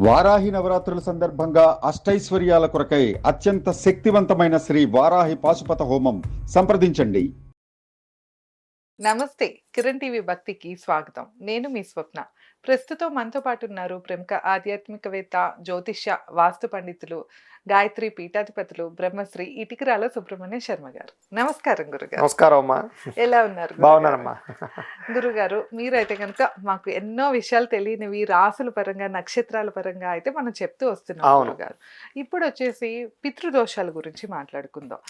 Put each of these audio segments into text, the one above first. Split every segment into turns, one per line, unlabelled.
వారాహి నవరాత్రుల సందర్భంగా అష్టైశ్వర్యాల కొరకై అత్యంత శక్తివంతమైన శ్రీ వారాహి పాశుపత హోమం సంప్రదించండి.
నమస్తే. కిరణ్ టీవీ భక్తికి స్వాగతం. నేను మీ స్వప్న. ప్రస్తుతం మనతో పాటు ఉన్నారు ప్రముఖ ఆధ్యాత్మికవేత్త, జ్యోతిష్య, వాస్తు పండితులు, గాయత్రి పీఠాధిపతులు బ్రహ్మశ్రీ ఇటికరాల సుబ్రహ్మణ్య శర్మ గారు. నమస్కారం గురుగారు.
నమస్కారం అమ్మా.
ఎలా ఉన్నారు?
బాగున్నానమ్మా.
గురుగారు, మీరైతే కనుక మాకు ఎన్నో విషయాలు తెలియనివి రాసుల పరంగా, నక్షత్రాల పరంగా అయితే మనం చెప్తూ వస్తున్నాం గురుగారు. ఇప్పుడు వచ్చేసి పితృదోషాల గురించి మాట్లాడుకుందాం.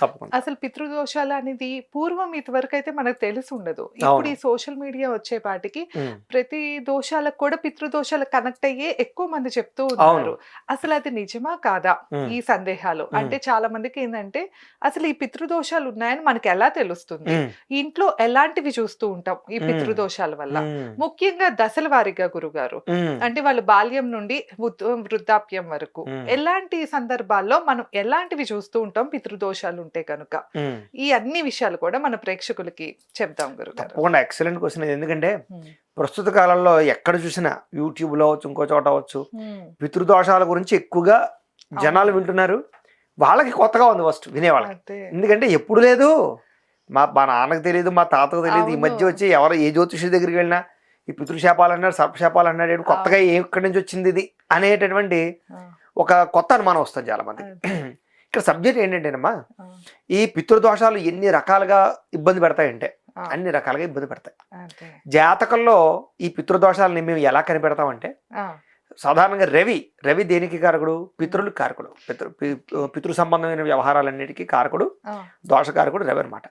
అసలు పితృదోషాలు అనేది పూర్వం ఇంతవరకు అయితే మనకు తెలిసి ఉండదు. ఇప్పుడు ఈ సోషల్ మీడియా వచ్చేపాటికి ప్రతి దోషాలకు కూడా పితృదోషాలు కనెక్ట్ అయ్యే ఎక్కువ మంది చెప్తూ ఉన్నారు. అసలు అది నిజమా కాదా ఈ సందేహాలు? అంటే చాలా మందికి ఏంటంటే అసలు ఈ పితృదోషాలు ఉన్నాయని మనకి ఎలా తెలుస్తుంది, ఇంట్లో ఎలాంటివి చూస్తూ ఉంటాం ఈ పితృదోషాల వల్ల, ముఖ్యంగా దశల వారీగా గురుగారు, అంటే వాళ్ళు బాల్యం నుండి వృద్ధాప్యం వరకు ఎలాంటి సందర్భాల్లో మనం ఎలాంటివి చూస్తూ ఉంటాం పితృదోషాలు ఉంటే కనుక, ఈ అన్ని విషయాలు కూడా మన ప్రేక్షకులకి చెప్దాం గురుగారు.
Excellent question. ఎందుకంటే ప్రస్తుత కాలంలో ఎక్కడ చూసినా యూట్యూబ్లో అవచ్చు, ఇంకో చోట అవచ్చు, పితృదోషాల గురించి ఎక్కువగా జనాలు వింటున్నారు. వాళ్ళకి కొత్తగా ఉంది ఫస్ట్ వినేవాళ్ళకి. ఎందుకంటే ఎప్పుడు లేదు, మా నాన్నకు తెలియదు, మా తాతకు తెలియదు. ఈ మధ్య వచ్చి ఎవరు ఏ జ్యోతిషుడి దగ్గరికి వెళ్ళినా ఈ పితృశాపాలు అన్నాడు, సర్పశాపాలు అన్నాడు, కొత్తగా ఎక్కడి నుంచి వచ్చింది ఇది అనేటటువంటి ఒక కొత్త అనుమానం వస్తుంది చాలా మంది. ఇక్కడ సబ్జెక్ట్ ఏంటంటేనమ్మా, ఈ పితృదోషాలు ఎన్ని రకాలుగా ఇబ్బంది పెడతాయంటే అన్ని రకాలుగా ఇబ్బంది పెడతాయి. జాతకంలో ఈ పితృదోషాలని మేము ఎలా కనిపెడతామంటే, సాధారణంగా రవి దేనికి కారకుడు? పితృలకు కారకుడు. పితృ సంబంధమైన వ్యవహారాలన్నిటికీ కారకుడు, దోషకారకుడు రవి అనమాట.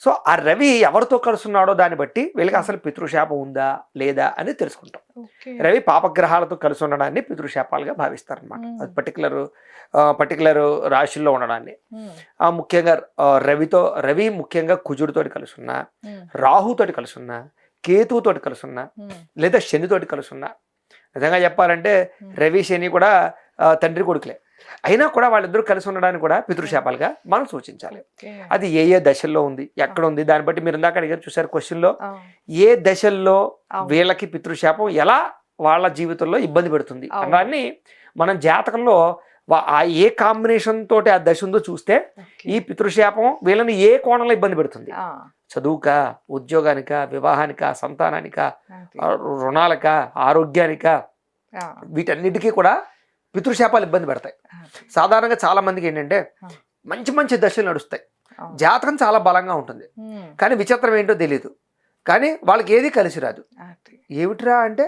సో ఆ రవి ఎవరితో కలుస్తున్నాడో దాన్ని బట్టి వీళ్ళకి అసలు పితృశాపం ఉందా లేదా అని తెలుసుకుంటాం. రవి పాపగ్రహాలతో కలిసి ఉండడాన్ని పితృశాపాలుగా భావిస్తారనమాట. అది పర్టికులర్ రాశుల్లో ఉండడాన్ని. ముఖ్యంగా రవి ముఖ్యంగా కుజుడితోటి కలిసి ఉన్నా, రాహుతోటి కలిసి ఉన్నా, కేతువుతోటి కలిసి ఉన్నా, లేదా శనితోటి కలిసి ఉన్నా. నిజంగా చెప్పాలంటే రవి శని కూడా తండ్రి కొడుకులే అయినా కూడా వాళ్ళిద్దరూ కలిసి ఉండడానికి కూడా పితృశాపాలుగా మనం సూచించాలి. అది ఏ ఏ దశల్లో ఉంది, ఎక్కడ ఉంది, దాన్ని బట్టి మీరు ఇందాక అడిగారు చూసారు క్వశ్చన్లో, ఏ దశల్లో వీళ్ళకి పితృశాపం ఎలా వాళ్ళ జీవితంలో ఇబ్బంది పెడుతుంది అన్నాన్ని మనం జాతకంలో ఏ కాంబినేషన్ తోటి ఆ దశ ఉందో చూస్తే ఈ పితృశాపం వీళ్ళని ఏ కోణంలో ఇబ్బంది పెడుతుంది, చదువుక, ఉద్యోగానిక, వివాహానిక, సంతానానిక, రుణాలక, ఆరోగ్యానిక, వీటన్నిటికీ కూడా పితృశాపాలు ఇబ్బంది పెడతాయి. సాధారణంగా చాలా మందికి ఏంటంటే మంచి మంచి దశలు నడుస్తాయి, జాతకం చాలా బలంగా ఉంటుంది, కానీ విచిత్రం ఏంటో తెలియదు, కానీ వాళ్ళకి ఏది కలిసి రాదు. ఏమిటిరా అంటే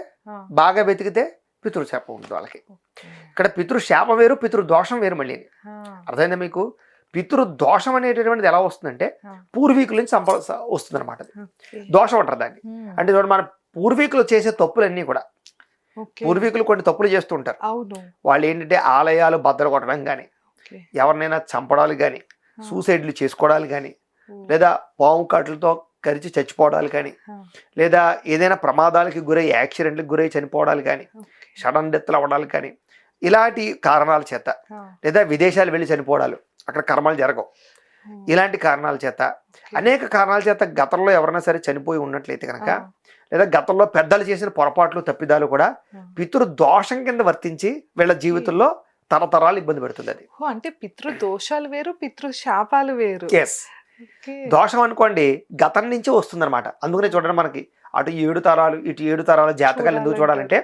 బాగా వెతికితే పితృశాపం ఉంటుంది వాళ్ళకి. ఇక్కడ పితృశాపం వేరు, పితృదోషం వేరు. మళ్ళీ అర్థమైందా మీకు? పితృదోషం అనేటటువంటిది ఎలా వస్తుందంటే పూర్వీకుల నుంచి వస్తుంది అనమాట. దోషం అంటారు దాన్ని. అంటే చూడండి, మన పూర్వీకులు చేసే తప్పులన్నీ కూడా, పూర్వీకులు కొన్ని తప్పులు చేస్తూ ఉంటారు. వాళ్ళు ఏంటంటే ఆలయాలు బద్దలు కొట్టడం కానీ, ఎవరినైనా చంపడాలు కానీ, సూసైడ్లు చేసుకోవడాలు కానీ, లేదా పాము కాట్లతో కరిచి చచ్చిపోవడాలు కానీ, లేదా ఏదైనా ప్రమాదాలకి గురై యాక్సిడెంట్లకు గురై చనిపోవడాలు కానీ, సడన్ డెత్లు అవ్వడాలు కానీ, ఇలాంటి కారణాల చేత, లేదా విదేశాలు వెళ్ళి చనిపోవడాలు, అక్కడ కర్మలు జరగవు, ఇలాంటి కారణాల చేత, అనేక కారణాల చేత గతంలో ఎవరైనా సరే చనిపోయి ఉన్నట్లయితే కనుక, లేదా గతంలో పెద్దలు చేసిన పొరపాట్లు, తప్పిదాలు కూడా పితృదోషం కింద వర్తించి వీళ్ళ జీవితంలో తరతరాలు ఇబ్బంది పెడుతుంది. అది
అంటే పితృదోషాలు వేరు, పితృశాపాలు వేరు.
ఎస్, దోషం అనుకోండి గతం నుంచి వస్తుందన్నమాట. అందుకనే చూడండి, మనకి అటు 7 తరాలు ఇటు 7 తరాల జాతకాలు ఎందుకు చూడాలంటే,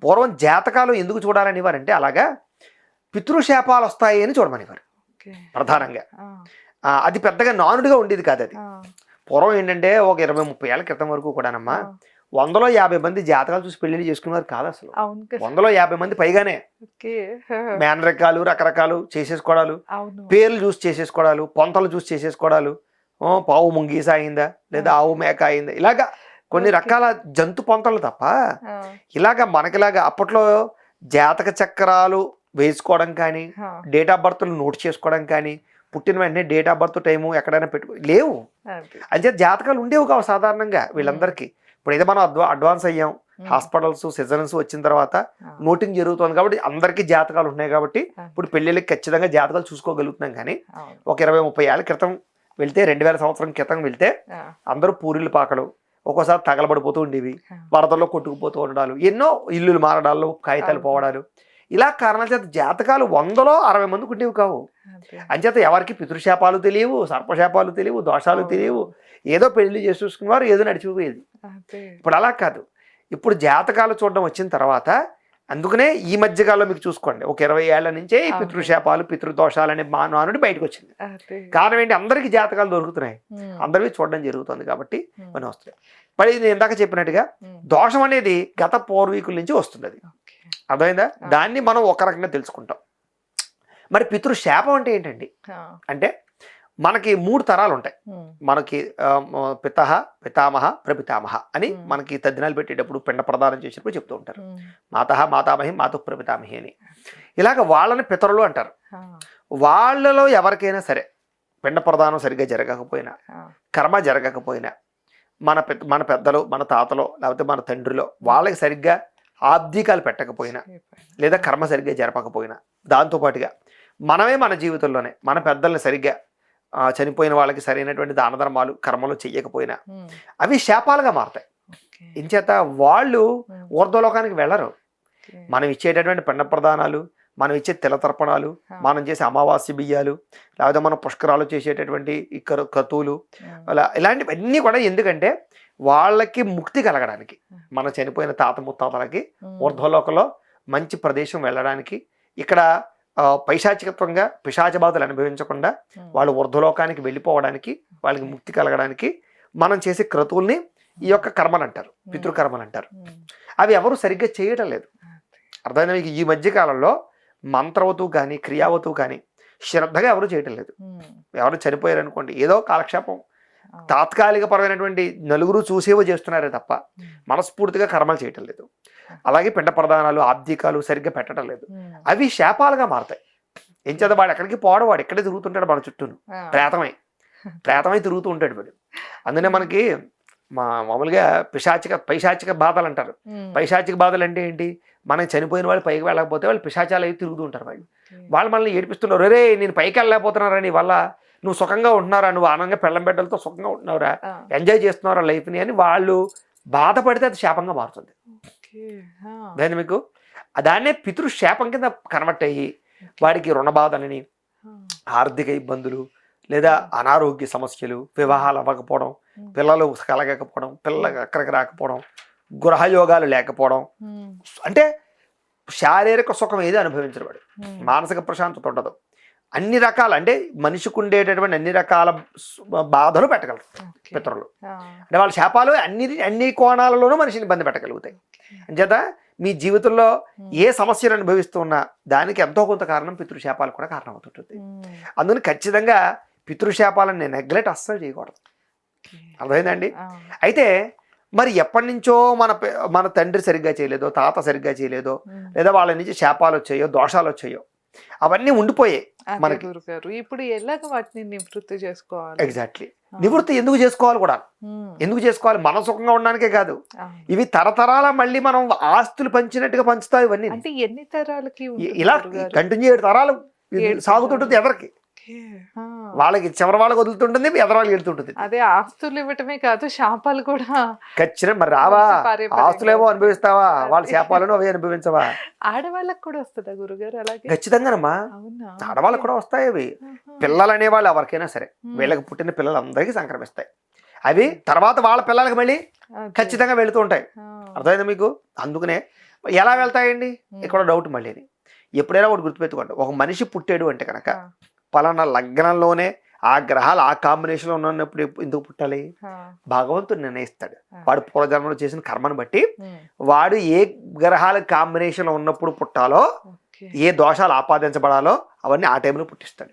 పూర్వం జాతకాలు ఎందుకు చూడాలనివారంటే అలాగా పితృశాపాలు వస్తాయి అని చూడమనివారు ప్రధానంగా. అది పెద్దగా నానుడిగా ఉండేది కాదు. అది పూర్వం ఏంటంటే ఒక 20-30 ఏళ్ల క్రితం వరకు కూడానమ్మా 100-50 మంది జాతకాలు చూసి పెళ్లిళ్ళు చేసుకున్నారు కాదు. అసలు 100-50 మంది పైగానే మేనరకాలు, రకరకాలు చేసేసుకోవడాలు, పేర్లు చూసి చేసేసుకోవడాలు, పొంతలు చూసి చేసేసుకోవడాలు, పావు ముంగీస అయిందా లేదా ఆవు మేక అయిందా, ఇలాగా కొన్ని రకాల జంతు పొంతలు తప్ప ఇలాగా మనకిలాగా అప్పట్లో జాతక చక్రాలు వేసుకోవడం కానీ, డేట్ ఆఫ్ బర్త్లు నోట్ చేసుకోవడం కానీ, పుట్టిన వెంటనే డేట్ ఆఫ్ బర్త్ టైము ఎక్కడైనా లేవు. అంటే జాతకాలు ఉండేవి కావు సాధారణంగా వీళ్ళందరికీ. ఇప్పుడు ఏదో మనం అడ్వాన్స్ అయ్యాం, హాస్పిటల్స్, సిజన్స్ వచ్చిన తర్వాత నోటింగ్ జరుగుతుంది కాబట్టి అందరికీ జాతకాలు ఉన్నాయి కాబట్టి ఇప్పుడు పెళ్ళిళ్ళకి ఖచ్చితంగా జాతకాలు చూసుకోగలుగుతున్నాం. కానీ ఒక 20-30 ఏళ్ల క్రితం వెళ్తే, 2000 సంవత్సరం క్రితం వెళ్తే అందరూ పూరీలు పాకలు, ఒక్కోసారి తగలబడిపోతూ ఉండేవి, వరదల్లో కొట్టుకుపోతూ ఉండడాలు, ఎన్నో ఇల్లులు మారడాలు, కాగితాలు పోవడాలు, ఇలా కారణాల చేత జాతకాలు 100లో 60 మందికి ఉండేవి కావు. అంచేత ఎవరికి పితృశాపాలు తెలియవు, సర్పశాపాలు తెలియవు, దోషాలు తెలియవు. ఏదో పెళ్లి చేసి చూసుకునేవారు, ఏదో నడిచిపోయేది. ఇప్పుడు అలా కాదు. ఇప్పుడు జాతకాలు చూడడం వచ్చిన తర్వాత, అందుకనే ఈ మధ్యకాలంలో మీకు చూసుకోండి, ఒక 20 ఏళ్ల నుంచే ఈ పితృశాపాలు పితృదోషాలు అనే నానుడి బయటకు వచ్చింది. కారణం ఏంటి? అందరికీ జాతకాలు దొరుకుతున్నాయి, అందరివి చూడడం జరుగుతుంది కాబట్టి మనం వస్తున్నాయి. మరి నేను ఇందాక చెప్పినట్టుగా దోషం అనేది గత పూర్వీకుల నుంచి వస్తుంది. అది అర్థమైందా? దాన్ని మనం ఒక రకంగా తెలుసుకుంటాం. మరి పితృశాపం అంటే ఏంటండి అంటే, మనకి 3 తరాలు ఉంటాయి. మనకి పితః, పితామహ, ప్రపితామహ అని మనకి తద్దినాలు పెట్టేటప్పుడు పిండ ప్రదానం చేసినప్పుడు చెప్తూ ఉంటారు. మాతః, మాతామహి, మాతు ప్రపితామహి అని. ఇలాగ వాళ్ళని పితరులు అంటారు. వాళ్ళలో ఎవరికైనా సరే పిండ ప్రదానం సరిగ్గా జరగకపోయినా, కర్మ జరగకపోయినా, మన పెద్దలు, మన తాతలో, లేకపోతే మన తండ్రిలో వాళ్ళకి సరిగ్గా ఆబ్దికాలు పెట్టకపోయినా, లేదా కర్మ సరిగ్గా జరపకపోయినా, దాంతోపాటుగా మనమే మన జీవితంలోనే మన పెద్దల్ని సరిగ్గా చనిపోయిన వాళ్ళకి సరైనటువంటి దాన ధర్మాలు కర్మలు చెయ్యకపోయినా అవి శాపాలుగా మారతాయి. ఇంచేత వాళ్ళు ఊర్ధ్వలోకానికి వెళ్ళరు. మనం ఇచ్చేటటువంటి పిండ ప్రదానాలు, మనం ఇచ్చే తిలతర్పణాలు, మనం చేసే అమావాస్య బియ్యాలు, లేకపోతే మనం పుష్కరాలు చేసేటటువంటి ఈ క్రతువులు, అలా ఇలాంటివన్నీ కూడా ఎందుకంటే వాళ్ళకి ముక్తి కలగడానికి, మన చనిపోయిన తాత ముత్తాతలకి ఊర్ధ్వలోకంలో మంచి ప్రదేశం వెళ్ళడానికి, ఇక్కడ పైశాచికత్వంగా పిశాచ బాధలు అనుభవించకుండా వాళ్ళు ఊర్ధ్వలోకానికి వెళ్ళిపోవడానికి, వాళ్ళకి ముక్తి కలగడానికి మనం చేసే క్రతువుల్ని ఈ యొక్క కర్మలు అంటారు, పితృకర్మలు అంటారు. అవి ఎవరు సరిగ్గా చేయటం లేదు. అర్థమైందా మీకు? ఈ మధ్య కాలంలో మంత్రవతు కానీ క్రియావతు కానీ శ్రద్ధగా ఎవరు చేయటం లేదు. ఎవరు చనిపోయారు అనుకోండి, ఏదో కాలక్షేపం తాత్కాలిక పరమైనటువంటి నలుగురు చూసేవో చేస్తున్నారే తప్ప మనస్ఫూర్తిగా కర్మలు చేయటం లేదు. అలాగే పిండ ప్రదానాలు, ఆబ్దికాలు సరిగ్గా పెట్టడం లేదు. అవి శాపాలుగా మారతాయి. ఏం చేత వాడు ఎక్కడికి పోవడం, వాడు ఎక్కడే తిరుగుతుంటాడు మన చుట్టూను, ప్రేతమై తిరుగుతూ ఉంటాడు వాడు. అందుకనే మనకి మామూలుగా పైశాచిక బాధలు అంటారు. పైశాచిక బాధలు అంటే ఏంటి? మనం చనిపోయిన వాళ్ళు పైకి వెళ్ళకపోతే వాళ్ళు పిశాచాలు అయి తిరుగుతూ ఉంటారు. వాళ్ళు మనల్ని ఏడిపిస్తున్నారు, రే నేను పైకి వెళ్ళలేకపోతున్నారా, నీ వల్ల నువ్వు సుఖంగా ఉంటున్నారా, నువ్వు ఆనందంగా పెళ్ళం బిడ్డలతో సుఖంగా ఉంటున్నావురా, ఎంజాయ్ చేస్తున్నారా లైఫ్ని అని వాళ్ళు బాధపడితే అది శాపంగా మారుతుంది. దాన్ని మీకు దాన్నే పితృశాపం కింద కన్వర్ట్ అయ్యి వాడికి రుణ బాధలని, ఆర్థిక ఇబ్బందులు, లేదా అనారోగ్య సమస్యలు, వివాహాలు అవ్వకపోవడం, పిల్లలు కలగకపోవడం, పిల్లలు అక్కడికి రాకపోవడం, గృహయోగాలు లేకపోవడం, అంటే శారీరక సుఖం ఏది అనుభవించడు వాడు, మానసిక ప్రశాంతత ఉండదు. అన్ని రకాల అంటే మనిషికి ఉండేటటువంటి అన్ని రకాల బాధలు పెట్టగలరు పితరులు. అంటే వాళ్ళ శాపాలు అన్ని కోణాలలోనూ మనిషిని ఇబ్బంది పెట్టగలుగుతాయి. అంచేత మీ జీవితంలో ఏ సమస్యలు అనుభవిస్తున్నా దానికి ఎంతో కొంత కారణం పితృశాపాలు కూడా కారణం అవుతుంటుంది. అందుకని ఖచ్చితంగా పితృశాపాలను నేను నెగ్లెక్ట్ అస్సలు చేయకూడదు. అర్థమైందండి? అయితే మరి ఎప్పటి నుంచో మన తండ్రి సరిగ్గా చేయలేదో, తాత సరిగ్గా చేయలేదో, లేదా వాళ్ళ నుంచి శాపాలు వచ్చాయో, దోషాలు వచ్చాయో, అవన్నీ ఉండిపోయాయి మనకి.
ఇప్పుడు ఎలాగ వాటిని నివృత్తి చేసుకోవాలి?
ఎగ్జాక్ట్లీ. నివృత్తి ఎందుకు చేసుకోవాలి కూడా, ఎందుకు చేసుకోవాలి? మన సుఖంగా ఉండడానికే కాదు, ఇవి తరతరాల మళ్ళీ మనం ఆస్తులు పంచినట్టుగా పంచుతాయి ఇవన్నీ.
అంటే ఎన్ని తరాలకి
ఇలా కంటిన్యూ 7 తరాలు సాగుతుంటుంది. ఎవరికి వాళ్ళకి చివరి వాళ్ళకి వదులుతుంటుంది, ఎదరవాళ్ళకి వెళ్తుంటుంది.
అదే ఆస్తులు ఇవ్వటమే కాదు, శాపాలు కూడా
ఖచ్చితంగా. మరి రావా, ఆస్తులేమో అనుభవిస్తావా, వాళ్ళ శాపాలను అవి అనుభవించవా?
ఆడవాళ్ళకి కూడా వస్తుందా గురుగారు? అలాగే
ఖచ్చితంగానమ్మా, ఆడవాళ్ళకి కూడా వస్తాయి అవి. పిల్లలు అనేవాళ్ళు ఎవరికైనా సరే, వీళ్ళకి పుట్టిన పిల్లలందరికీ సంక్రమిస్తాయి. అవి తర్వాత వాళ్ళ పిల్లలకి మళ్ళీ ఖచ్చితంగా వెళుతూ ఉంటాయి. అర్థమైందా మీకు? అందుకనే ఎలా వెళ్తాయండి ఇక్కడ డౌట్ మళ్ళీ. ఎప్పుడైనా ఒకటి గుర్తుపెట్టుకోండి, ఒక మనిషి పుట్టాడు అంటే కనుక పలానా లగ్నంలోనే ఆ గ్రహాలు ఆ కాంబినేషన్లో ఉన్నప్పుడు ఎందుకు పుట్టాలి? భగవంతుడు నిర్ణయిస్తాడు. వాడు పూర్వజన్మలో చేసిన కర్మను బట్టి వాడు ఏ గ్రహాల కాంబినేషన్లో ఉన్నప్పుడు పుట్టాలో, ఏ దోషాలు ఆపాదించబడాలో అవన్నీ ఆ టైంలో పుట్టిస్తాడు.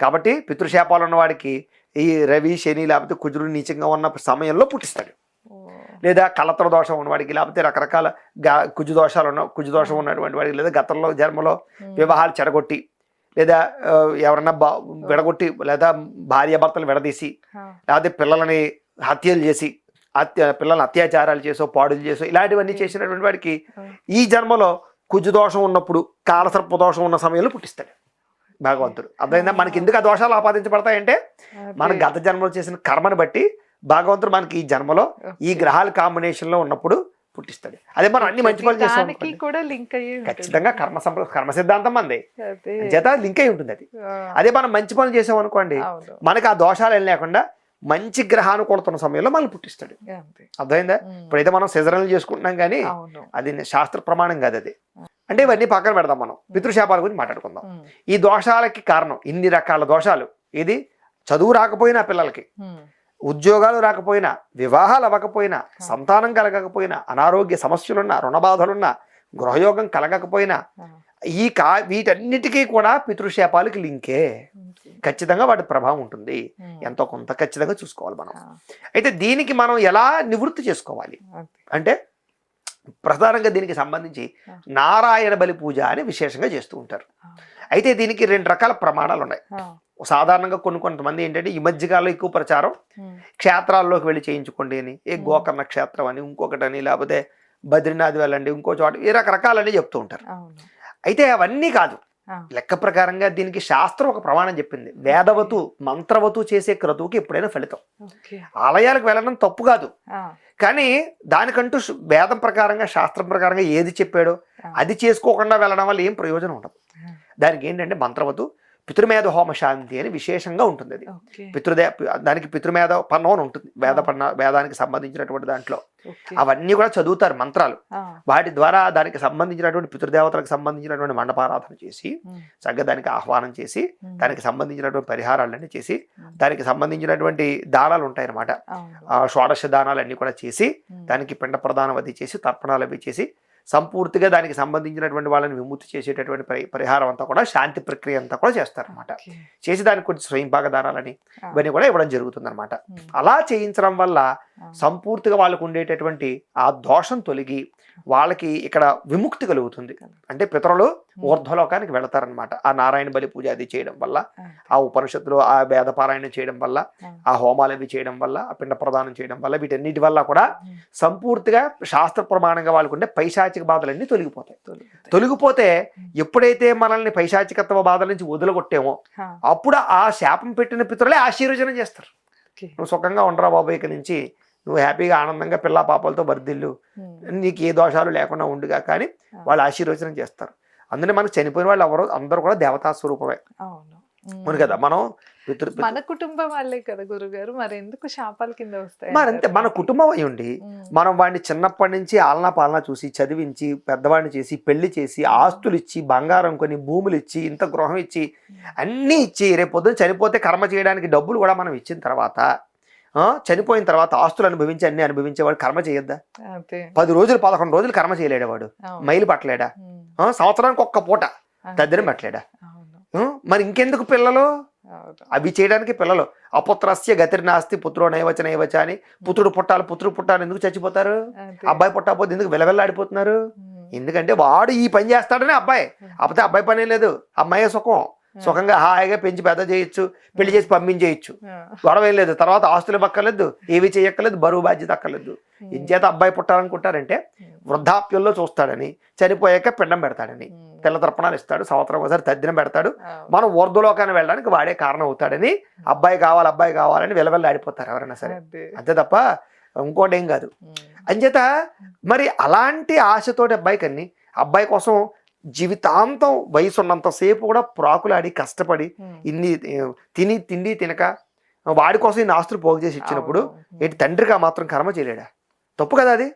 కాబట్టి పితృశాపాలు ఉన్నవాడికి ఈ రవి, శని, లేకపోతే కుజుడు నీచంగా ఉన్న సమయంలో పుట్టిస్తాడు. లేదా కలత్ర దోషం ఉన్నవాడికి, లేకపోతే రకరకాల కుజు దోషం ఉన్నటువంటి వాడికి, లేదా గతంలో జన్మలో వివాహాలు చెడగొట్టి, లేదా ఎవరన్నా విడగొట్టి, లేదా భార్యాభర్తలు విడదీసి, లేకపోతే పిల్లలని హత్యలు చేసి, పిల్లల్ని అత్యాచారాలు చేసో, పాడులు చేసో, ఇలాంటివన్నీ చేసినటువంటి వాడికి ఈ జన్మలో కుజు దోషం ఉన్నప్పుడు, కాలసర్ప దోషం ఉన్న సమయంలో పుట్టిస్తాడు భగవంతుడు. అర్థమైందా? మనకి ఎందుకు ఆ దోషాలు ఆపాదించబడతాయంటే మన గత జన్మలో చేసిన కర్మను బట్టి భగవంతుడు మనకి ఈ జన్మలో ఈ గ్రహాల కాంబినేషన్లో ఉన్నప్పుడు పుట్టిస్తాడు. అదే మనం అన్ని మంచి పనులు చేస్తాం
దానికి కూడా లింక్ అయ్యి ఉంటుంది.
ఖచ్చితంగా కర్మ సిద్ధాంతం మంది
అదే.
చేత లింక్ అయి ఉంటుంది అది. అదే మనం మంచి పనులు చేసాం అనుకోండి,
అవును.
మనకి ఆ దోషాలు ఏం లేకుండా మంచి గ్రహానుకూలతున్న సమయంలో మనం పుట్టిస్తాడు.
అంతే.
అర్థమైందా? ఇప్పుడైతే మనం సిజరన్లు చేసుకుంటున్నాం కానీ
అవును.
అది శాస్త్ర ప్రమాణం కాదు అది. అంటే ఇవన్నీ పక్కన పెడదాం, మనం పితృశాపాల గురించి మాట్లాడుకుందాం. ఈ దోషాలకి కారణం ఇన్ని రకాల దోషాలు. ఇది చదువు రాకపోయినా పిల్లలకి, ఉద్యోగాలు రాకపోయినా, వివాహాలు అవ్వకపోయినా, సంతానం కలగకపోయినా, అనారోగ్య సమస్యలున్నా, రుణబాధలున్నా, గృహయోగం కలగకపోయినా, వీటన్నిటికీ కూడా పితృశాపాలకి లింకే. ఖచ్చితంగా వాటి ప్రభావం ఉంటుంది. ఎంతో కొంత ఖచ్చితంగా చూసుకోవాలి మనం. అయితే దీనికి మనం ఎలా నివృత్తి చేసుకోవాలి అంటే, ప్రధానంగా దీనికి సంబంధించి నారాయణ బలి పూజ అని విశేషంగా చేస్తూ ఉంటారు. అయితే దీనికి 2 రకాల ప్రమాణాలు ఉన్నాయి. సాధారణంగా కొంతమంది ఏంటంటే ఈ మధ్యకాలంలో ఎక్కువ ప్రచారం క్షేత్రాల్లోకి వెళ్ళి చేయించుకోండి అని, గోకర్ణ క్షేత్రం అని, ఇంకొకటని, లేకపోతే బద్రీనాథ్ వెళ్ళండి, ఇంకో చోట, ఈ రకరకాలని చెప్తూ ఉంటారు. అయితే అవన్నీ కాదు. లెక్క ప్రకారంగా దీనికి శాస్త్రం ఒక ప్రమాణం చెప్పింది. వేదవతు మంత్రవతు చేసే క్రతువుకి ఎప్పుడైనా ఫలితం. ఆలయాలకు వెళ్ళడం తప్పు కాదు, కానీ దానికంటూ వేదం ప్రకారంగా, శాస్త్రం ప్రకారంగా ఏది చెప్పాడో అది చేసుకోకుండా వెళ్ళడం వల్ల ఏం ప్రయోజనం ఉండదు. దానికి ఏంటంటే మంత్రవతు పితృమేధ హోమ శాంతి అని విశేషంగా ఉంటుంది. అది దానికి పితృమేధ పన్నం అని ఉంటుంది. వేదానికి సంబంధించినటువంటి దాంట్లో అవన్నీ కూడా చదువుతారు మంత్రాలు. వాటి ద్వారా దానికి సంబంధించినటువంటి పితృదేవతలకు సంబంధించినటువంటి మండపారాధన చేసి, చక్కగా దానికి ఆహ్వానం చేసి, దానికి సంబంధించినటువంటి పరిహారాలన్నీ చేసి, దానికి సంబంధించినటువంటి దానాలు ఉంటాయన్నమాట. షోడశ దానాలు అన్ని కూడా చేసి, దానికి పిండ ప్రదానం అది చేసి, తర్పణాలు అవి చేసి, సంపూర్తిగా దానికి సంబంధించినటువంటి వాళ్ళని విముక్తి చేసేటటువంటి పరిహారం అంతా కూడా, శాంతి ప్రక్రియ అంతా కూడా చేస్తారనమాట. చేసి దానికి కొంచెం స్వయంపాక దానాలని ఇవన్నీ కూడా ఇవ్వడం జరుగుతుంది అనమాట. అలా చేయించడం వల్ల సంపూర్తిగా వాళ్ళకు ఉండేటటువంటి ఆ దోషం తొలగి వాళ్ళకి ఇక్కడ విముక్తి కలుగుతుంది. అంటే పితరులు ఊర్ధ్వలోకానికి వెళతారనమాట. ఆ నారాయణ బలి పూజ అది చేయడం వల్ల, ఆ ఉపనిషత్తులు, ఆ వేదపారాయణ చేయడం వల్ల, ఆ హోమాలు అవి చేయడం వల్ల, ఆ పిండ ప్రదానం చేయడం వల్ల, వీటన్నిటి వల్ల కూడా సంపూర్తిగా శాస్త్ర ప్రమాణంగా వాళ్ళకుంటే పైశాచిక బాధలన్నీ తొలగిపోతాయి. తొలగిపోతే ఎప్పుడైతే మనల్ని పైశాచికత్వ బాధల నుంచి వదిలగొట్టేమో అప్పుడు ఆ శాపం పెట్టిన పితరులే ఆశీర్వచనం చేస్తారు. నువ్వు సుఖంగా ఉండరా బాబు, ఇక నుంచి నువ్వు హ్యాపీగా ఆనందంగా పిల్ల పాపలతో బర్దిల్లు, నీకు ఏ దోషాలు లేకుండా ఉండుగా కానీ వాళ్ళు ఆశీర్వచనం చేస్తారు. అందుకే మనకు చనిపోయిన వాళ్ళు ఎవరు అందరూ కూడా దేవతా స్వరూపమే. అవును కదా. మనం
మన కుటుంబం వాళ్ళే కదా గురుగారు, మరి ఎందుకు శాపాల కింద వస్తాయి?
మరి అంతే, మన కుటుంబం అయి ఉండి మనం వాడిని చిన్నప్పటి నుంచి ఆలనా పాలనా చూసి, చదివించి, పెద్దవాడిని చేసి, పెళ్లి చేసి, ఆస్తులు ఇచ్చి, బంగారం కొని, భూములు ఇచ్చి, ఇంత గృహం ఇచ్చి, అన్నీ ఇచ్చి, రేపు పొద్దున చనిపోతే కర్మ చేయడానికి డబ్బులు కూడా మనం ఇచ్చిన తర్వాత, చనిపోయిన తర్వాత ఆస్తులు అనుభవించి అన్ని అనుభవించేవాడు కర్మ చేయొద్దా? 10 రోజులు 11 రోజులు కర్మ చేయలేడా వాడు? మైలు పట్టలేడా? సంవత్సరానికి ఒక్క పూట దద్దరం పట్టలేడా? మరి ఇంకెందుకు పిల్లలు? అవి చేయడానికి పిల్లలు. అపుత్రస్య గతిర్నాస్తి పుత్రో నైవచ నైవచ అని, పుత్రుడు పుట్టాలి ఎందుకు చచ్చిపోతారు? అబ్బాయి పుట్టకపోతే ఎందుకు వెలవెల్లాడిపోతున్నారు? ఎందుకంటే వాడు ఈ పని చేస్తాడని అబ్బాయి, అప్పుడే అబ్బాయి పనే లేదు, అమ్మాయే సుఖంగా హాయిగా పెంచి పెద్ద చేయొచ్చు, పెళ్లి చేసి పంపించేయచ్చు, గొడవ ఏం లేదు. తర్వాత ఆస్తులు పక్కర్లేదు, ఏవి చేయక్కర్లేదు, బరువు బాధ్యత అక్కర్లేదు. ఇంచేత అబ్బాయి పుట్టాలనుకుంటారంటే వృద్ధాప్యంలో చూస్తాడని, చనిపోయాక పిండం పెడతాడని, తెల్ల తర్పణాలు ఇస్తాడు, సంవత్సరం ఒకసారి తద్దినం పెడతాడు, మనం ఊర్ధ్వలోకాన్ని వెళ్ళడానికి వాడే కారణం అవుతాడని అబ్బాయి కావాలని వెలవెల్లాడిపోతారు ఎవరైనా సరే. అంతే తప్ప ఇంకోటి ఏం కాదు. అంచేత మరి అలాంటి ఆశతోటి అబ్బాయి కోసం జీవితాంతం వయసు ఉన్నంతసేపు కూడా ప్రాకులాడి కష్టపడి ఇన్ని తిండి తినక వాడి కోసం ఇన్ని ఆస్తులు పోగు చేసి ఇచ్చినప్పుడు ఏంటి తండ్రిగా మాత్రం కర్మ చేయలేడా? తప్పు కదా అది.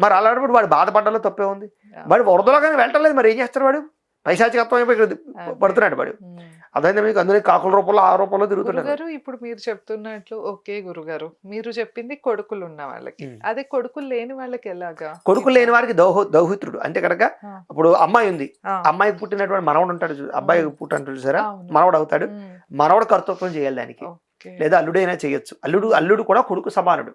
మరి అలాంటప్పుడు వాడు బాధపడ్డాలో తప్పే ఉంది. వాడు వరదలో కానీ వెళ్ళటం లేదు, మరి ఏం చేస్తాడు? వాడు పైశాచికత్వం అయిపోయి పడుతున్నాడు వాడు. అదైతే మీకు అందులో కాకుల రూపంలో, ఆ రూపంలో తిరుగుతున్నారు.
ఇప్పుడు మీరు చెప్తున్నట్లు ఓకే గురుగారు, మీరు చెప్పింది కొడుకులు ఉన్న వాళ్ళకి, అదే కొడుకులు లేని వాళ్ళకి ఎలాగా?
కొడుకులు లేని వారికి దౌహిత్రుడు అంటే కనుక, ఇప్పుడు అమ్మాయి ఉంది, అమ్మాయికి పుట్టినటువంటి మనవడు ఉంటాడు, అబ్బాయి పుట్టినట్టు చూసారా, మనవడు అవుతాడు. మనవడు కర్తృత్వం చేయాలి దానికి, లేదా అల్లుడైనా చేయొచ్చు. అల్లుడు కూడా కొడుకు సమానుడు.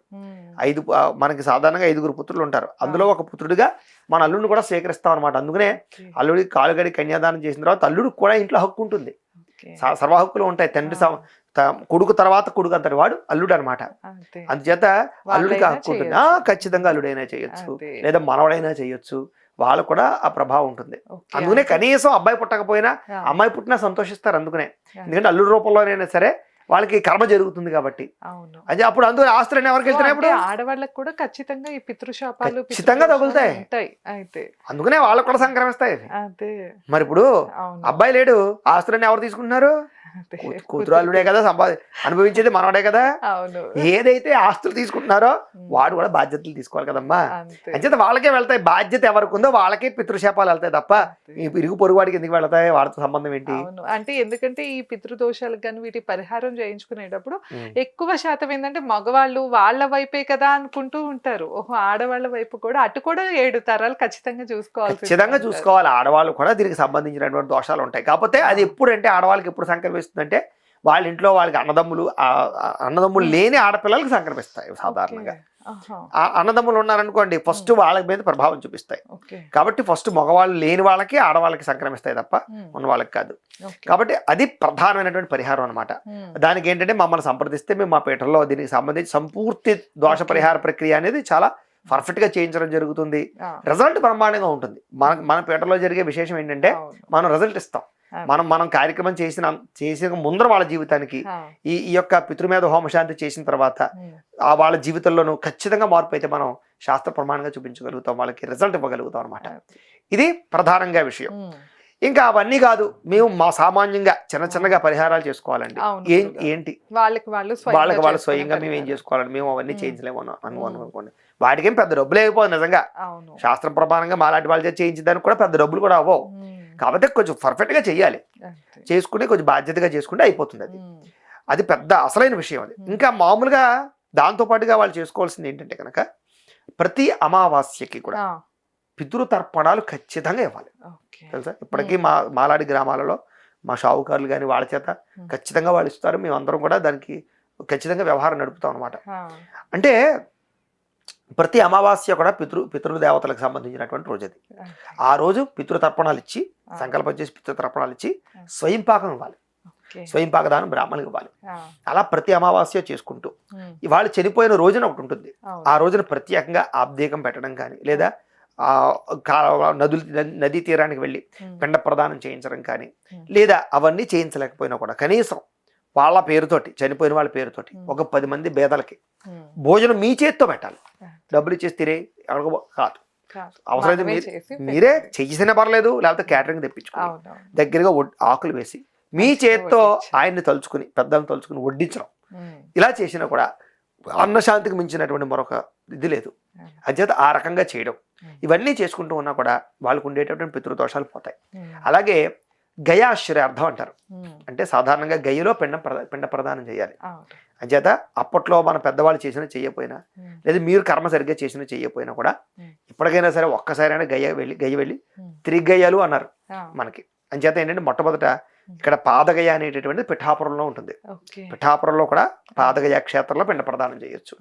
మనకి సాధారణంగా 5 పుత్రులు ఉంటారు, అందులో ఒక పుత్రుడిగా మన అల్లుడిని కూడా స్వీకరిస్తాం అనమాట. అందుకనే అల్లుడికి కాలుగడి కన్యాదానం చేసిన తర్వాత అల్లుడికి కూడా ఇంట్లో హక్కు ఉంటుంది, సర్వ హక్కులు ఉంటాయి. తండ్రి కొడుకు తర్వాత కొడుకు అంతటి వాడు అల్లుడు అనమాట. అందుచేత అల్లుడికి హక్కు ఉంటుంది. ఖచ్చితంగా అల్లుడైనా చేయొచ్చు, లేదా మనవడైనా చేయొచ్చు, వాళ్ళకు కూడా ఆ ప్రభావం ఉంటుంది. అందుకనే కనీసం అబ్బాయి పుట్టకపోయినా అమ్మాయి పుట్టినా సంతోషిస్తారు. అందుకనే ఎందుకంటే అల్లుడి రూపంలోనైనా సరే వాళ్ళకి కర్మ జరుగుతుంది కాబట్టి.
అవును.
అదే అప్పుడు అందులో ఆస్తులన్నీ ఎవరికి వెళ్తున్నాయి? ఇప్పుడు
ఆడవాళ్ళకి కూడా ఖచ్చితంగా ఈ పితృశాపాలు
ఖచ్చితంగా తగులుతాయి.
అయితే
అందుకనే వాళ్ళకు కూడా సంక్రమిస్తాయి.
అదే
మరి ఇప్పుడు అబ్బాయి లేడు, ఆస్తులన్నీ ఎవరు తీసుకుంటున్నారు? కూతురాలుడే కదా అనుభవించేది మనవాడే కదా.
అవును.
ఏదైతే ఆస్తులు తీసుకుంటున్నారో వాడు కూడా బాధ్యతలు తీసుకోవాలి కదమ్మా. అంచేత వాళ్ళకే వెళ్తాయి. బాధ్యత ఎవరికి ఉందో వాళ్ళకే పితృశాపాలు వెళ్తాయి తప్ప ఈ ఇరుగు పొరుగు వాడికి ఎందుకు వెళ్తాయి? వాడితో సంబంధం ఏంటి?
అంటే ఎందుకంటే ఈ పితృదోషాలకు కానీ వీటి పరిహారం చేయించుకునేటప్పుడు ఎక్కువ శాతం ఏంటంటే మగవాళ్ళు వాళ్ళ వైపే కదా అనుకుంటూ ఉంటారు. ఓహో, ఆడవాళ్ళ వైపు కూడా అటు కూడా 7 తరాలు ఖచ్చితంగా
చూసుకోవాలి. ఆడవాళ్ళు కూడా దీనికి సంబంధించినటువంటి దోషాలు ఉంటాయి. కాకపోతే అది ఎప్పుడంటే ఆడవాళ్ళకి ఎప్పుడు సంక్రమిస్తుందంటే వాళ్ళ ఇంట్లో వాళ్ళకి అన్నదమ్ములు లేని ఆడపిల్లలకి సంక్రమిస్తాయి సాధారణంగా. అన్నదమ్ములు ఉన్నారనుకోండి, ఫస్ట్ వాళ్ళ మీద ప్రభావం చూపిస్తాయి. కాబట్టి ఫస్ట్ మగవాళ్ళు లేని వాళ్ళకి ఆడవాళ్ళకి సంక్రమిస్తాయి తప్ప ఉన్న వాళ్ళకి కాదు. కాబట్టి అది ప్రధానమైనటువంటి పరిహారం అనమాట. దానికి ఏంటంటే మమ్మల్ని సంప్రదిస్తే మేము మా పీఠంలో దీనికి సంబంధించి సంపూర్తి దోష పరిహార ప్రక్రియ అనేది చాలా పర్ఫెక్ట్ గా చేయించడం జరుగుతుంది. రిజల్ట్ బ్రహ్మాండంగా ఉంటుంది. మన పీఠంలో జరిగే విశేషం ఏంటంటే మనం రిజల్ట్ ఇస్తాం. మనం కార్యక్రమం చేసిన ముందర వాళ్ళ జీవితానికి ఈ యొక్క పితృమేధ హోమశాంతి చేసిన తర్వాత ఆ వాళ్ళ జీవితంలోనూ ఖచ్చితంగా మార్పు అయితే మనం శాస్త్ర ప్రమాణంగా చూపించగలుగుతాం, వాళ్ళకి రిజల్ట్ ఇవ్వగలుగుతాం అనమాట. ఇది ప్రధానంగా విషయం. ఇంకా అవన్నీ కాదు, మేము మా సామాన్యంగా చిన్నగా పరిహారాలు చేసుకోవాలండి. ఏంటి వాళ్ళకి వాళ్ళు స్వయంగా మేము ఏం చేసుకోవాలండి, మేము అవన్నీ చేయించలేము అనుకోండి. వాటికేం పెద్ద డబ్బులు అయిపోదు నిజంగా. శాస్త్రం ప్రమాణంగా మాలాంటి వాళ్ళు చేయించడానికి కూడా పెద్ద డబ్బులు కూడా అవ్వవు. కాబట్టి కొంచెం పర్ఫెక్ట్ గా చెయ్యాలి, చేసుకుని కొంచెం బాధ్యతగా చేసుకుంటే అయిపోతుంది. అది పెద్ద అసలైన విషయం. అది ఇంకా మామూలుగా దాంతో పాటుగా వాళ్ళు చేసుకోవాల్సింది ఏంటంటే కనుక ప్రతి అమావాస్యకి కూడా పితృతర్పణాలు ఖచ్చితంగా ఇవ్వాలి. తెలుసా, ఇప్పటికీ మాలాడి గ్రామాలలో మా షావుకారులు కానీ వాళ్ళ చేత ఖచ్చితంగా వాళ్ళు ఇస్తారు. మేమందరం కూడా దానికి ఖచ్చితంగా వ్యవహారం నడుపుతాం అనమాట. అంటే ప్రతి అమావాస్య కూడా పితృదేవతలకు సంబంధించినటువంటి రోజు అది. ఆ రోజు పితృతర్పణాలు ఇచ్చి సంకల్పం చేసి పితృతర్పణాలు ఇచ్చి స్వయం పాకం ఇవ్వాలి. స్వయం పాకదానం బ్రాహ్మణులకు ఇవ్వాలి. అలా ప్రతి అమావాస్య చేసుకుంటూ వాళ్ళు చనిపోయిన రోజున ఒకటి ఉంటుంది. ఆ రోజున ప్రత్యేకంగా ఆబ్దేకం పెట్టడం కానీ లేదా నదీ తీరానికి వెళ్ళి పిండ ప్రదానం చేయించడం కానీ లేదా అవన్నీ చేయించలేకపోయినా కూడా కనీసం వాళ్ళ పేరుతోటి చనిపోయిన వాళ్ళ పేరుతోటి ఒక 10 మంది పేదలకి భోజనం మీ చేతితో పెట్టాలి. డబ్బులు ఇచ్చేసి తిరే కాదు, అవసరమైతే మీరే చేసినా పర్లేదు, లేకపోతే క్యాటరింగ్ తెప్పించుకోవాలి. దగ్గరగా ఆకులు వేసి మీ చేతితో ఆయన్ని తలుచుకుని పెద్దలను తలుచుకుని వడ్డించడం. ఇలా చేసినా కూడా అన్నశాంతికి మించినటువంటి మరొక ఇది లేదు. అధ్యత ఆ రకంగా చేయడం, ఇవన్నీ చేసుకుంటూ ఉన్నా కూడా వాళ్ళకు ఉండేటటువంటి పితృదోషాలు పోతాయి. అలాగే గయాశ్రయార్థం అంటారు. అంటే సాధారణంగా గయ్యలో పిండ ప్రదానం చేయాలి. అంచేత అప్పట్లో మన పెద్దవాళ్ళు చేసినా చెయ్యపోయినా లేదా మీరు కర్మ సరిగ్గా చేసినా చెయ్యపోయినా కూడా ఇప్పటికైనా సరే ఒక్కసారైనా గయ్య వెళ్ళి త్రిగయ్యలు అన్నారు మనకి. అంచేత ఏంటంటే మొట్టమొదట ఇక్కడ పాదగయ అనేటటువంటిది పిఠాపురంలో ఉంటుంది. పిఠాపురంలో కూడా పాదగయ క్షేత్రంలో పిండ ప్రదానం చేయొచ్చు.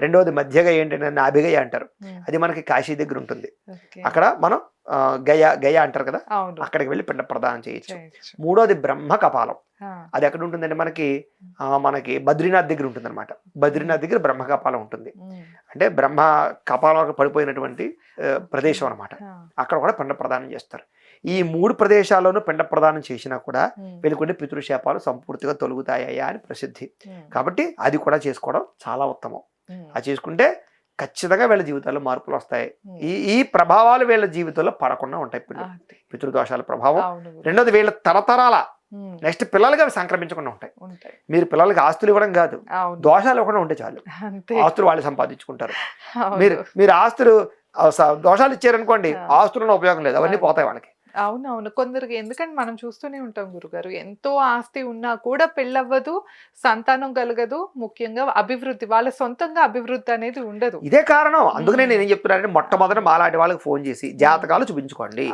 రెండవది మధ్యగయ ఏంటంటే నాభిగయ అంటారు, అది మనకి కాశీ దగ్గర ఉంటుంది. అక్కడ మనం గయ అంటారు కదా, అక్కడికి వెళ్ళి పిండ ప్రదానం చేయొచ్చు. మూడోది బ్రహ్మ కపాలం, అది ఎక్కడ ఉంటుందంటే మనకి బద్రీనాథ్ దగ్గర ఉంటుంది అనమాట. బద్రీనాథ్ దగ్గర బ్రహ్మ కపాలం ఉంటుంది. అంటే బ్రహ్మ కపాలం పడిపోయినటువంటి ప్రదేశం అనమాట. అక్కడ కూడా పిండ ప్రదానం చేస్తారు. ఈ 3 ప్రదేశాల్లోనూ పిండ ప్రదానం చేసినా కూడా వెలుకొండే పితృశాపాలు సంపూర్తిగా తొలగుతాయా అని ప్రసిద్ధి. కాబట్టి అది కూడా చేసుకోవడం చాలా ఉత్తమం. అది చేసుకుంటే ఖచ్చితంగా వీళ్ళ జీవితాల్లో మార్పులు వస్తాయి. ఈ ప్రభావాలు వీళ్ళ జీవితంలో పడకుండా ఉంటాయి. పితృదోషాల ప్రభావం. రెండోది వీళ్ళ తరతరాల నెక్స్ట్ పిల్లలకి అవి సంక్రమించకుండా ఉంటాయి. మీరు పిల్లలకి ఆస్తులు ఇవ్వడం కాదు, దోషాలు ఇవ్వకుండా ఉంటే చాలు. ఆస్తులు వాళ్ళు సంపాదించుకుంటారు. మీరు ఆస్తులు దోషాలు ఇచ్చారనుకోండి, ఆస్తులను ఉపయోగం లేదు, అవన్నీ పోతాయి వాళ్ళకి.
అవునవును, కొందరికి ఎందుకంటే మనం చూస్తూనే ఉంటాం గురుగారు, ఎంతో ఆస్తి ఉన్నా కూడా పెళ్ళవ్వదు, సంతానం కలగదు, ముఖ్యంగా అభివృద్ధి వాళ్ళ సొంతంగా అభివృద్ధి అనేది ఉండదు.
ఇదే కారణం. అందుకనే నేను ఏం చెప్తున్నానంటే మొట్టమొదటి మాలాంటి వాళ్ళకి ఫోన్ చేసి జాతకాలు చూపించుకోండి.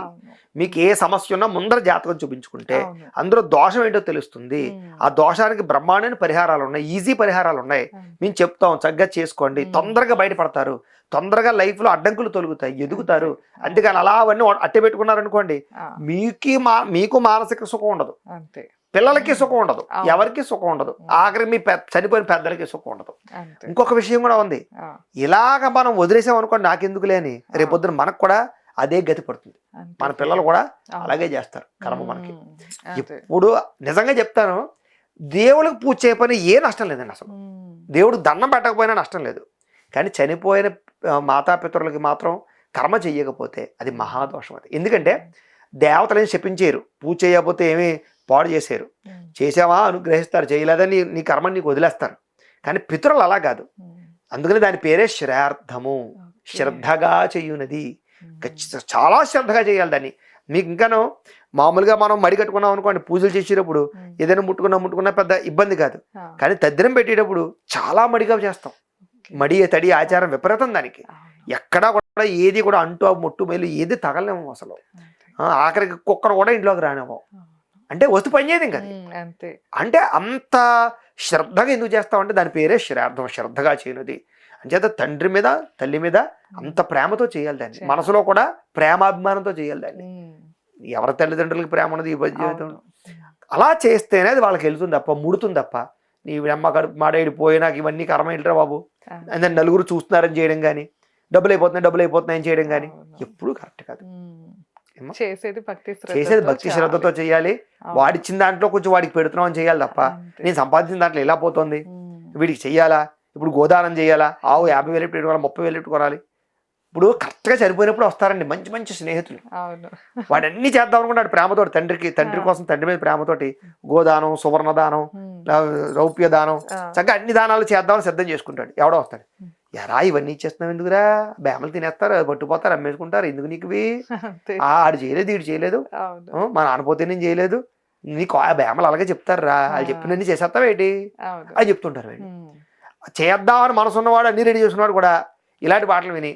మీకు ఏ సమస్య ఉన్నా ముందర జాతకం చూపించుకుంటే అందులో దోషం ఏంటో తెలుస్తుంది. ఆ దోషానికి బ్రహ్మాండమైన పరిహారాలు ఉన్నాయి, ఈజీ పరిహారాలు ఉన్నాయి. మేము చెప్తాం, చక్కగా చేసుకోండి, తొందరగా బయటపడతారు, తొందరగా లైఫ్ లో అడ్డంకులు తొలుగుతాయి, ఎదుగుతారు. అంతేగాని అలా అవన్నీ అట్టే పెట్టుకున్నారనుకోండి, మీకు మానసిక సుఖం ఉండదు, పిల్లలకి సుఖం ఉండదు, ఎవరికి సుఖం ఉండదు, ఆఖరి మీ చనిపోయిన పెద్దలకి సుఖం ఉండదు. ఇంకొక విషయం కూడా ఉంది, ఇలాగ మనం వదిలేసాం అనుకోండి నాకెందుకులే అని, రేపొద్దున మనకు కూడా అదే గతి పడుతుంది. మన పిల్లలు కూడా అలాగే చేస్తారు కర్మ మనకి. ఇప్పుడు నిజంగా చెప్తాను, దేవుడికి పూజ చేయకపోయినా ఏ నష్టం లేదండి అసలు. దేవుడు దండం పెట్టకపోయినా నష్టం లేదు. కానీ చనిపోయిన మాతాపితరులకి మాత్రం కర్మ చెయ్యకపోతే అది మహాదోషం. అది ఎందుకంటే దేవతలని శపించేరు, పూజ చేయకపోతే ఏమీ పాడు చేసేరు. చేసావా అనుగ్రహిస్తారు, చేయలేదని నీ కర్మని నీకు వదిలేస్తారు. కానీ పితరులు అలా కాదు. అందుకని దాని పేరే శ్రార్థము. శ్రద్ధగా చెయ్యునది, చాలా శ్రద్ధగా చేయాలి దాన్ని. మీకు ఇంకాను మామూలుగా మనం మడి కట్టుకున్నాం అనుకోండి, పూజలు చేసేటప్పుడు ఏదైనా ముట్టుకున్నా పెద్ద ఇబ్బంది కాదు. కానీ తద్దినం పెట్టేటప్పుడు చాలా మడిగా చేస్తాం. మడి తడి ఆచారం విపరీతం దానికి. ఎక్కడా కూడా ఏది కూడా అంటూ మొట్టు మేలు ఏది తగలేము అసలు. ఆఖరికి కుక్కను కూడా ఇంట్లోకి రానేమో. అంటే వస్తు పని చేయదు ఇంకా. అంటే అంత శ్రద్ధగా ఎందుకు చేస్తామంటే దాని పేరే శ్రాద్ధం, శ్రద్ధగా చేయనుది. అంచేత తండ్రి మీద తల్లి మీద అంత ప్రేమతో చేయాలి దాన్ని. మనసులో కూడా ప్రేమాభిమానంతో చేయాలి దాన్ని. ఎవరి తల్లిదండ్రులకి ప్రేమ ఉన్నది ఈ జీవితం. అలా చేస్తేనే అది వాళ్ళకి వెళ్తుంది తప్ప, ముడుతుంది తప్ప. నీ అమ్మ కడుపు మాడేడి పోయి నాకు ఇవన్నీ కర్మ ఏంటరా బాబు అని నలుగురు చూస్తున్నారని చేయడం కానీ, డబ్బులు అయిపోతున్నాయని చేయడం కానీ ఎప్పుడూ కరెక్ట్ కాదు. చేసేది భక్తి శ్రద్ధతో చేయాలి. వాడిచ్చిన దాంట్లో కొంచెం వాడికి పెడుతున్నాం అని చేయాలి తప్ప, నేను సంపాదించిన దాంట్లో ఎలా పోతుంది వీడికి చెయ్యాలా, ఇప్పుడు గోదానం చేయాలా, ఆవు 50,000 పెట్టుకోవాలి, 30,000 పెట్టుకోవాలి. ఇప్పుడు కరెక్ట్గా చనిపోయినప్పుడు వస్తారండి మంచి మంచి స్నేహితులు. వాడన్నీ చేద్దాం అనుకుంటాడు ప్రేమతోటి. తండ్రి కోసం తండ్రి మీద ప్రేమతోటి గోదానం, సువర్ణదానం, రౌప్య దానం, చక్కగా అన్ని దానాలు చేద్దామని సిద్ధం చేసుకుంటాడు. ఎవడో వస్తాడు, ఎరా ఇవన్నీ ఇచ్చేస్తున్నావు ఎందుకురా, బేమలు తినేస్తారు, పట్టుపోతారు, అమ్మేసుకుంటారు, ఎందుకు నీకు ఆడు చేయలేదు వీడు చేయలేదు, మా నాన్నపోతే నేను చేయలేదు, నీకు ఆ బేమలు అలాగే చెప్తారు రా, వాళ్ళు చెప్పినన్ని చేసేస్తావేటి అని చెప్తుంటారు. వీడు చేద్దామని మనసు ఉన్నవాడు అన్ని రెడీ చేసుకున్నాడు కూడా ఇలాంటి పాటలు విని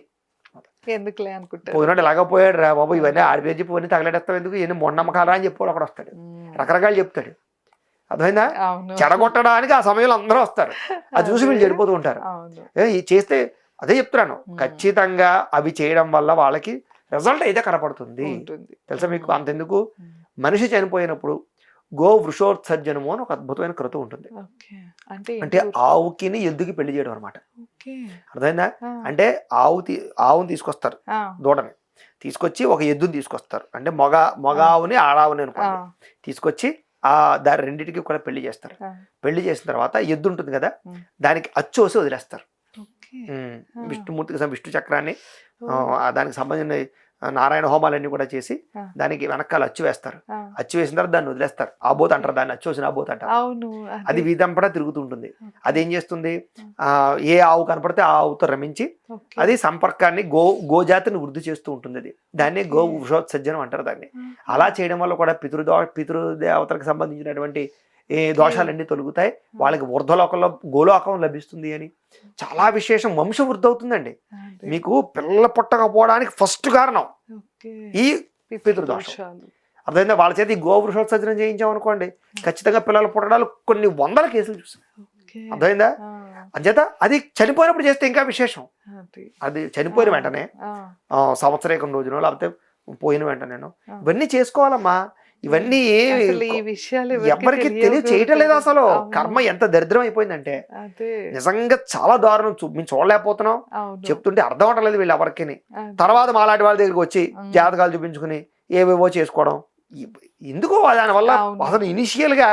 ఎందుకులే అనుకుంటా
పోయినాడు ఇలాగ పోయాడు రా బాబు, ఇవన్నీ ఆడిపోయి చెప్పి ఇవన్నీ తగలెడేస్తావు ఎందుకు, ఇవన్నీ మొన్నమ్మకాలా అని చెప్పాడు. అక్కడ వస్తాడు, రకరకాలు చెప్తాడు. అర్థమైందా? చెడగొట్టడానికి ఆ సమయంలో అందరూ వస్తారు. అది చూసి వీళ్ళు చెడిపోతూ ఉంటారు. చేస్తే అదే చెప్తున్నాను, ఖచ్చితంగా అవి చేయడం వల్ల వాళ్ళకి రిజల్ట్ అయితే కనపడుతుంది. తెలుసా మీకు? అంతెందుకు, మనిషి చనిపోయినప్పుడు గో వృషోత్సర్జనము అని ఒక అద్భుతమైన క్రతువు ఉంటుంది. అంటే ఆవుకిని ఎద్దుకి పెళ్లి చేయడం అనమాట. అర్థమైందా? అంటే ఆవుని తీసుకొస్తారు, దూడని తీసుకొచ్చి ఒక ఎద్దుని తీసుకొస్తారు. అంటే మగ ఆవుని ఆడావుని అనుకోండి, తీసుకొచ్చి దాని రెండింటికి కూడా పెళ్లి చేస్తారు. పెళ్లి చేసిన తర్వాత ఎద్దు ఉంటుంది కదా, దానికి అచ్చోసి వదిలేస్తారు. విష్ణు చక్రాన్ని, దానికి సంబంధించిన నారాయణ హోమాలన్నీ కూడా చేసి దానికి వెనకాల అచ్చు వేస్తారు. అచ్చు వేసిన తర్వాత దాన్ని వదిలేస్తారు. ఆబోత్ అంటారు దాన్ని, అచ్చు వేసిన ఆబోత్ అంటారు. అది వీధంపడా తిరుగుతుంటుంది. అది ఏం చేస్తుంది, ఏ ఆవు కనపడితే ఆ ఆవుతో రమించి అది సంపర్కాన్ని గోజాతిని వృద్ధి చేస్తూ ఉంటుంది. అది దాన్ని గో వృషోత్సర్జనం అంటారు దాన్ని. అలా చేయడం వల్ల కూడా పితృదేవతలకు సంబంధించినటువంటి ఏ దోషాలన్నీ తొలుగుతాయి, వాళ్ళకి ఊర్ధ్వలోకంలో గోలోకం లభిస్తుంది అని చాలా విశేషం. వంశవృద్ధి అవుతుందండి. మీకు పిల్లలు పుట్టకపోవడానికి ఫస్ట్ కారణం ఈ పితృదోషం. అర్థమైందా? వాళ్ళ చేతి ఈ గోవృషోత్సర్జనం చేయించామనుకోండి, ఖచ్చితంగా పిల్లలు పుట్టడాలు కొన్ని 100 కేసులు చూసాం. అర్థమైందా? అంచేత అది చనిపోయినప్పుడు చేస్తే ఇంకా విశేషం. అది చనిపోయిన వెంటనే సంవత్సరేకం రోజునో లేకపోతే పోయిన వెంటనేనో ఇవన్నీ చేసుకోవాలమ్మా. ఇవన్నీ ఎవరికి చేయటం లేదు అసలు. కర్మ ఎంత దరిద్రం అయిపోయిందంటే నిజంగా చాలా దారుణం. మేము చూడలేకపోతున్నాం, చెప్తుంటే అర్థం అవట్లేదు వీళ్ళు ఎవరికి. తర్వాత మాలాంటి వాళ్ళ దగ్గరికి వచ్చి జాతకాలు చూపించుకుని ఏవేవో చేసుకోవడం ఎందుకో. దానివల్ల అసలు ఇనిషియల్ గా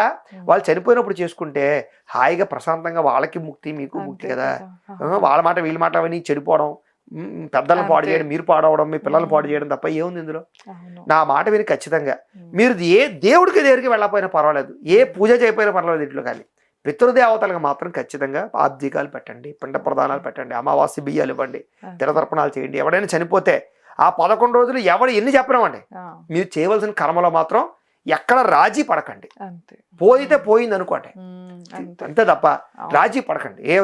వాళ్ళు చనిపోయినప్పుడు చేసుకుంటే హాయిగా ప్రశాంతంగా వాళ్ళకి ముక్తి, మీకు ముక్తి కదా. వాళ్ళ మాట వీళ్ళ మాట అవన్నీ చెడిపోవడం, పెద్దలను పాడు చేయడం, మీరు పాడవడం, మీ పిల్లల్ని పాడు చేయడం తప్ప ఏముంది ఇందులో? నా మాట విని ఖచ్చితంగా మీరు ఏ దగ్గరికి వెళ్ళకపోయినా పర్వాలేదు, ఏ పూజ చేయకపోయినా పర్వాలేదు, ఇంట్లో కానీ పితృదేవతలకు మాత్రం ఖచ్చితంగా ఆబ్దికాలు పెట్టండి, పిండ ప్రదానాలు పెట్టండి, అమావాస్య బియ్యాలు ఇవ్వండి, తిరతర్పణాలు చేయండి. ఎవడైనా చనిపోతే ఆ 11 రోజులు ఎవడు ఎన్ని చెప్పినామండి, మీరు చేయవలసిన కర్మలో మాత్రం ఎక్కడ రాజీ పడకండి. పోయితే పోయింది అనుకోండి, అంతే తప్ప రాజీ పడకండి. ఏ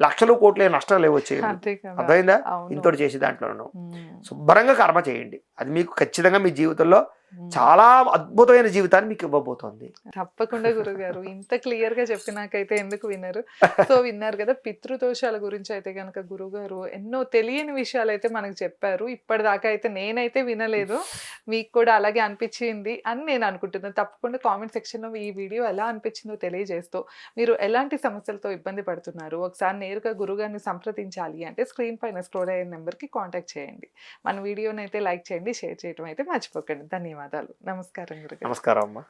లక్షలు కోట్లు నష్టాలు లేవు వచ్చేయండి. అర్థమైందా? ఇంతటి చేసి దాంట్లో శుభ్రంగా కర్మ చేయండి. అది మీకు ఖచ్చితంగా మీ జీవితంలో చాలా అద్భుతమైన జీవితాన్ని మీకు ఇవ్వబోతోంది.
తప్పకుండా గురుగారు, ఇంత క్లియర్ గా చెప్పినాకైతే ఎందుకు వినరు? సో విన్నారు కదా, పితృదోషాల గురించి అయితే కనుక గురుగారు ఎన్నో తెలియని విషయాలు అయితే మనకు చెప్పారు. ఇప్పటిదాకా అయితే నేనైతే వినలేదు, మీకు కూడా అలాగే అనిపించింది అని నేను అనుకుంటున్నాను. తప్పకుండా కామెంట్ సెక్షన్ లో ఈ వీడియో ఎలా అనిపించిందో తెలియజేస్తూ, మీరు ఎలాంటి సమస్యలతో ఇబ్బంది పడుతున్నారు, ఒకసారి నేరుగా గురుగారిని సంప్రదించాలి అంటే స్క్రీన్ పైన స్క్రోల్ అయ్యే నెంబర్కి కాంటాక్ట్ చేయండి. మన వీడియోని అయితే లైక్ చేయండి, షేర్ చేయడం అయితే మర్చిపోకండి. ధన్యవాదాలు. నమస్కారం గురుగారు.
నమస్కారం అమ్మా.